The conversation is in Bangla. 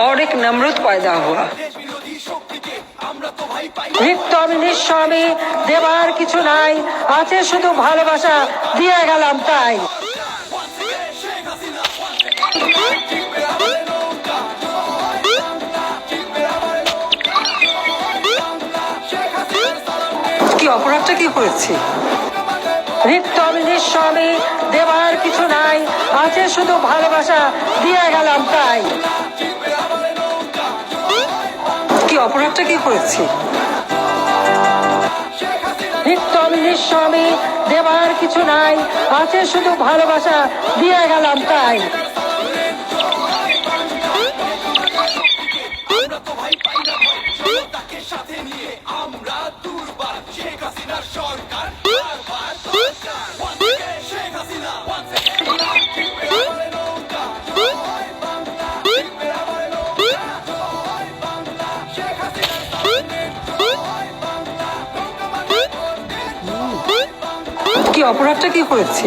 और एक नमरूद पैदा हुआ। নিত্য আমি নিঃস্ব আমি, দেবার কিছু নাই, আছে শুধু ভালোবাসা, দিয়ে গেলাম তাই। কি অপরাধটা কি করেছি? নিত্য আমি নিঃস্ব আমি, দেবার কিছু নাই, আছে শুধু ভালোবাসা, দিয়ে গেলাম তাই। কি অপরাধটা কি করেছি? নিত্য আমি নিঃস্ব আমি, দেবার কিছু নাই, আছে শুধু ভালোবাসা, দিয়ে গেলাম তাই। কি অপরাধটা কি করেছি?